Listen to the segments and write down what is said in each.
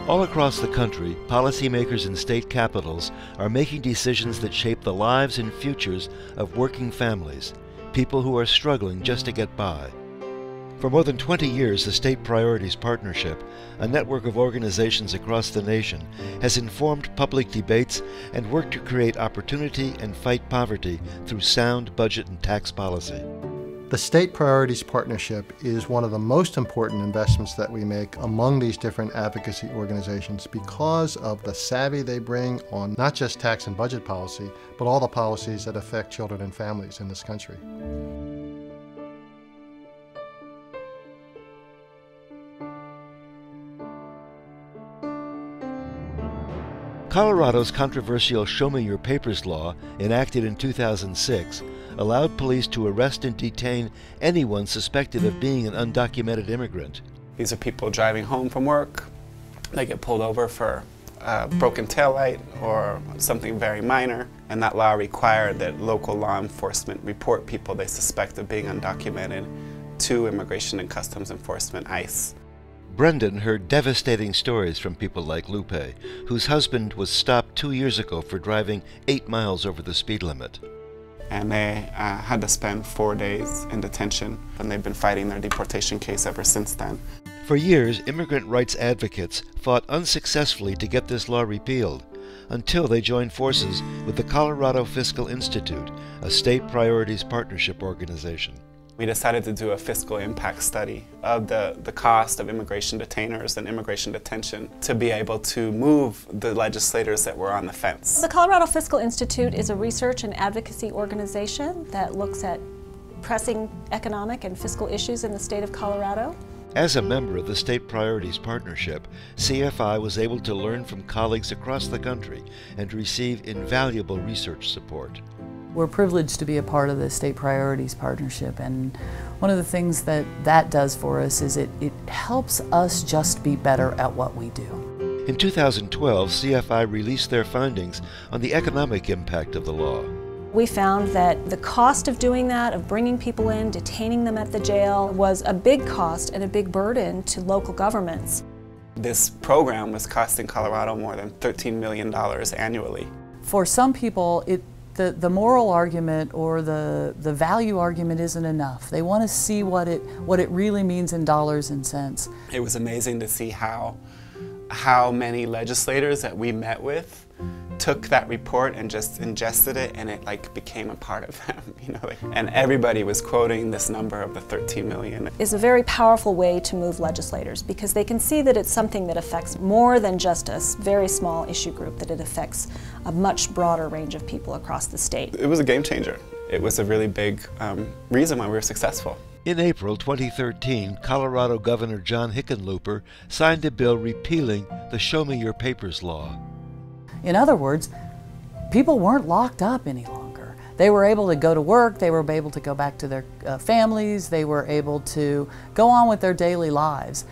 All across the country, policymakers in state capitals are making decisions that shape the lives and futures of working families, people who are struggling just to get by. For more than 20 years, the State Priorities Partnership, a network of organizations across the nation, has informed public debates and worked to create opportunity and fight poverty through sound budget and tax policy. The State Priorities Partnership is one of the most important investments that we make among these different advocacy organizations because of the savvy they bring on not just tax and budget policy, but all the policies that affect children and families in this country. Colorado's controversial Show Me Your Papers law, enacted in 2006, allowed police to arrest and detain anyone suspected of being an undocumented immigrant. These are people driving home from work. They get pulled over for a broken taillight or something very minor, and that law required that local law enforcement report people they suspect of being undocumented to Immigration and Customs Enforcement, ICE. Brendan heard devastating stories from people like Lupe, whose husband was stopped 2 years ago for driving 8 miles over the speed limit. And they had to spend 4 days in detention, and they've been fighting their deportation case ever since then. For years, immigrant rights advocates fought unsuccessfully to get this law repealed, until they joined forces with the Colorado Fiscal Institute, a state priorities partnership organization. We decided to do a fiscal impact study of the cost of immigration detainers and immigration detention to be able to move the legislators that were on the fence. The Colorado Fiscal Institute is a research and advocacy organization that looks at pressing economic and fiscal issues in the state of Colorado. As a member of the State Priorities Partnership, CFI was able to learn from colleagues across the country and receive invaluable research support. We're privileged to be a part of the State Priorities Partnership, and one of the things that does for us is it helps us just be better at what we do. In 2012, CFI released their findings on the economic impact of the law. We found that the cost of doing that, of bringing people in, detaining them at the jail, was a big cost and a big burden to local governments. This program was costing Colorado more than $13 million annually. For some people, the moral argument or the value argument isn't enough. They want to see what it really means in dollars and cents. It was amazing to see how many legislators that we met with took that report and just ingested it, and it like became a part of them, you know. And everybody was quoting this number of the 13 million. It's a very powerful way to move legislators because they can see that it's something that affects more than just a very small issue group, that it affects a much broader range of people across the state. It was a game changer. It was a really big reason why we were successful. In April 2013, Colorado Governor John Hickenlooper signed a bill repealing the Show Me Your Papers law. In other words, people weren't locked up any longer. They were able to go to work, they were able to go back to their families, they were able to go on with their daily lives.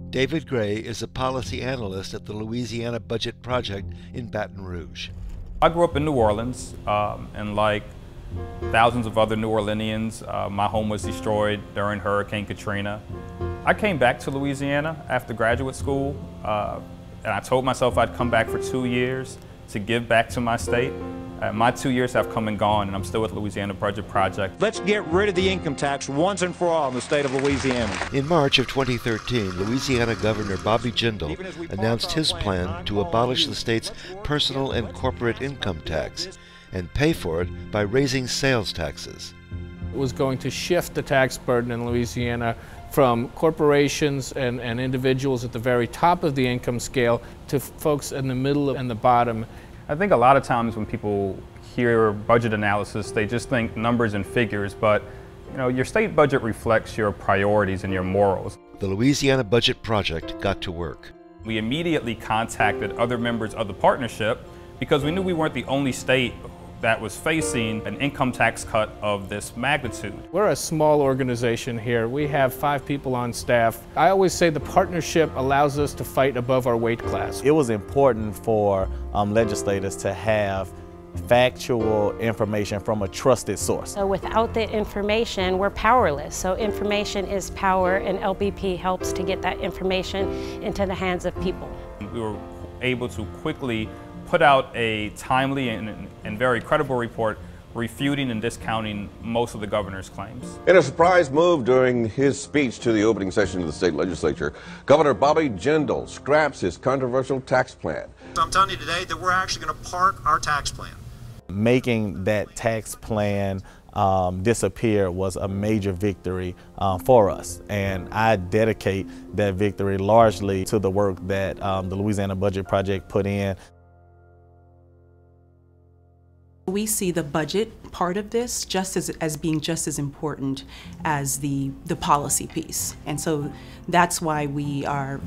David Gray is a policy analyst at the Louisiana Budget Project in Baton Rouge. I grew up in New Orleans, and like thousands of other New Orleanians, my home was destroyed during Hurricane Katrina. I came back to Louisiana after graduate school, and I told myself I'd come back for 2 years to give back to my state. My 2 years have come and gone, and I'm still with Louisiana Budget Project. Let's get rid of the income tax once and for all in the state of Louisiana. In March of 2013, Louisiana Governor Bobby Jindal announced his plan to abolish the state's personal and corporate income tax and pay for it by raising sales taxes. It was going to shift the tax burden in Louisiana from corporations and individuals at the very top of the income scale to folks in the middle and the bottom. I think a lot of times when people hear budget analysis, they just think numbers and figures, but you know, your state budget reflects your priorities and your morals. The Louisiana Budget Project got to work. We immediately contacted other members of the partnership because we knew we weren't the only state that was facing an income tax cut of this magnitude. We're a small organization here. We have 5 people on staff. I always say the partnership allows us to fight above our weight class. It was important for legislators to have factual information from a trusted source. So without the information, we're powerless. So information is power, and LBP helps to get that information into the hands of people. We were able to quickly put out a timely and very credible report refuting and discounting most of the governor's claims. In a surprise move during his speech to the opening session of the state legislature, Governor Bobby Jindal scraps his controversial tax plan. So I'm telling you today that we're actually going to park our tax plan. Making that tax plan disappear was a major victory for us, and I dedicate that victory largely to the work that the Louisiana Budget Project put in. We see the budget part of this just as being just as important as the policy piece, and so that's why we are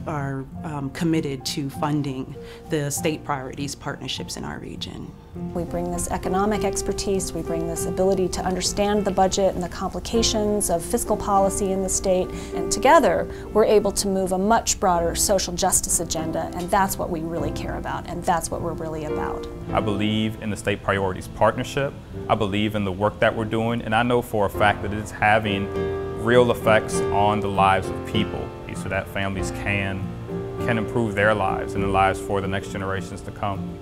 committed to funding the state priorities partnerships in our region. We bring this economic expertise, we bring this ability to understand the budget and the complications of fiscal policy in the state, and together we're able to move a much broader social justice agenda, and that's what we really care about, and that's what we're really about. I believe in the state priorities partnership. I believe in the work that we're doing, and I know for a fact that it's having real effects on the lives of people so that families can improve their lives and the lives for the next generations to come.